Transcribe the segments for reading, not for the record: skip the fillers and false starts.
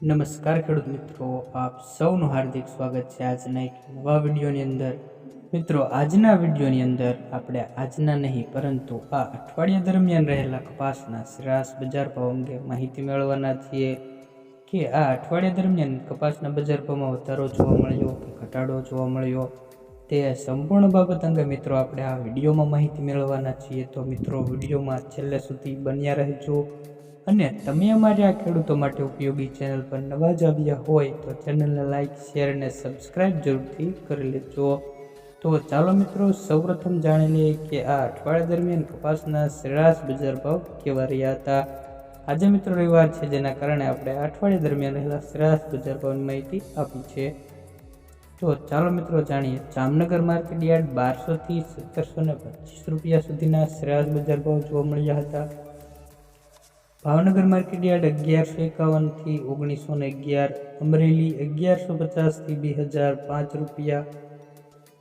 નમસ્કાર ખેડૂત મિત્રો, આપ સૌનું હાર્દિક સ્વાગત છે આજના એક નવા વિડીયોની અંદર। મિત્રો, આજના વિડીયોની અંદર આપણે આજના નહીં પરંતુ આ અઠવાડિયા દરમિયાન રહેલા કપાસના સરેરાશ બજાર ભાવ અંગે માહિતી મેળવવાના છીએ કે આ અઠવાડિયા દરમિયાન કપાસના બજાર ભાવમાં વધારો જોવા મળ્યો કે ઘટાડો જોવા મળ્યો, તે સંપૂર્ણ બાબત અંગે મિત્રો આપણે આ વિડીયોમાં માહિતી મેળવવાના છીએ। તો મિત્રો, વિડીયોમાં છેલ્લે સુધી બન્યા રહેજો અને તમે અમારી આ ખેડૂતો માટે ઉપયોગી ચેનલ પર નવા જ આવ્યા હોય તો ચેનલને લાઇક, શેર અને સબસ્ક્રાઇબ જરૂરથી કરી લેજો। તો ચાલો મિત્રો, સૌપ્રથમ જાણી લઈએ કે આ અઠવાડિયા દરમિયાન કપાસના સરેરાશ બજાર ભાવ કેવા રહ્યા હતા। આજે મિત્રો રવિવાર છે, જેના કારણે આપણે અઠવાડિયા દરમિયાન રહેલા સરેરાશ બજાર ભાવની માહિતી આપી છે। તો ચાલો મિત્રો જાણીએ। જામનગર માર્કેટ યાર્ડ 1200 થી 1725 રૂપિયા સુધીના સરેરાશ બજાર ભાવ જોવા મળ્યા હતા। ભાવનગર માર્કેટ યાર્ડ 1151 થી 1911, અમરેલી 1150 થી 2005 રૂપિયા,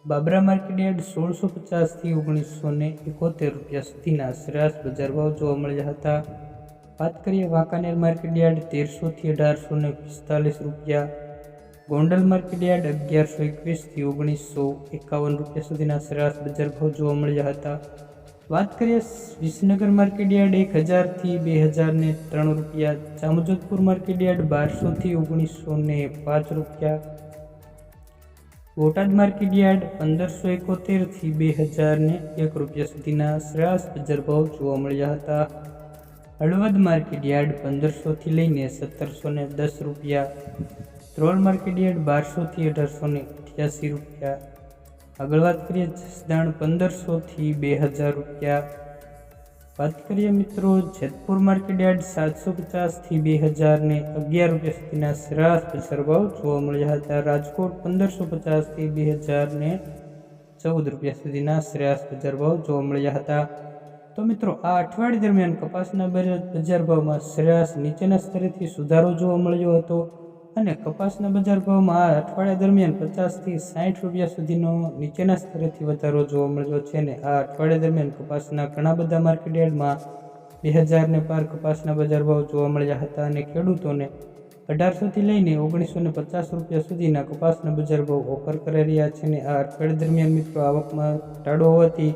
બાબરા માર્કેટ યાર્ડ 1650 થી 1971 રૂપિયા સુધીના સરેરાશ બજાર ભાવ જોવા મળ્યા હતા। વાત કરીએ વાંકાનેર માર્કેટ યાર્ડ 1300 થી 1845 રૂપિયા, ગોંડલ માર્કેટ યાર્ડ 1121 થી 1951 રૂપિયા સુધીના સરેરાશ બજાર ભાવ જોવા મળ્યા હતા। વાત કરીએ વિસનગર માર્કેટ યાર્ડ 1000 થી 2003 રૂપિયા, જામજોધપુર માર્કેટ યાર્ડ 1200 થી 1905 રૂપિયા, બોટાદ માર્કેટ યાર્ડ 1571 થી 2001 રૂપિયા સુધીના સરેરાશ બજાર ભાવ જોવા મળ્યા હતા। હળવદ માર્કેટ યાર્ડ 1500 થી લઈને 1710 રૂપિયા, ધ્રોલ માર્કેટ યાર્ડ 1200 થી 1888 રૂપિયા। આગળ વાત કરીએ જસદણ 1500 થી 2000 રૂપિયા। વાત કરીએ મિત્રો જેતપુર માર્કેટ યાર્ડ 750 થી 2011 રૂપિયા સુધીના સરેરાશ બજાર ભાવ જોવા મળ્યા હતા। રાજકોટ 1550 થી 2014 રૂપિયા સુધીના સરેરાશ બજાર ભાવ જોવા મળ્યા હતા। તો મિત્રો, આ અઠવાડિયા દરમિયાન કપાસના બજાર ભાવમાં સરેરાશ નીચેના સ્તરેથી સુધારો જોવા મળ્યો હતો અને કપાસના બજાર ભાવમાં આ અઠવાડિયા દરમિયાન 50 થી 60 રૂપિયા સુધીનો નીચેના સ્તરેથી વધારો જોવા મળ્યો છે અને આ અઠવાડિયા દરમિયાન કપાસના ઘણા બધા માર્કેટ યાર્ડમાં 2000 ને પાર કપાસના બજાર ભાવ જોવા મળ્યા હતા અને ખેડૂતોને 1800 થી લઈને 1950 રૂપિયા સુધીના કપાસના બજાર ભાવ ઓફર કરી રહ્યા છે અને આ અઠવાડિયા દરમિયાન મિત્રો આવકમાં ઘટાડો હોવાથી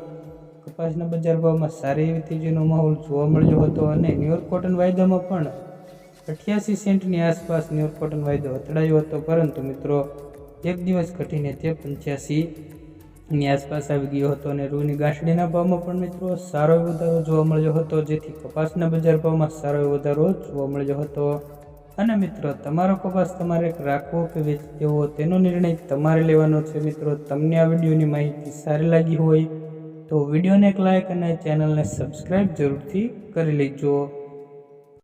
કપાસના બજાર ભાવમાં સારી એવી તેજીનો માહોલ જોવા મળ્યો હતો અને ન્યુયોર્ક કોટન વાયદામાં પણ 88 સેન્ટની આસપાસ ન્યુયોર્ક કોટન વાયદો અથડાયો હતો, પરંતુ મિત્રો એક દિવસ ઘટીને તે 85ની આસપાસ આવી ગયો હતો અને રૂની ગાંસડીના ભાવમાં પણ મિત્રો સારો એવો વધારો જોવા મળ્યો હતો, જેથી કપાસના બજાર ભાવમાં સારો એવો વધારો જોવા મળ્યો હતો। અને મિત્રો, તમારો કપાસ તમારે રાખવો કે વેચી દેવો તેનો નિર્ણય તમારે લેવાનો છે। મિત્રો, તમને આ વિડીયોની માહિતી સારી લાગી હોય તો વિડીયોને એક લાઇક અને ચેનલને સબસ્ક્રાઇબ જરૂરથી કરી લેજો।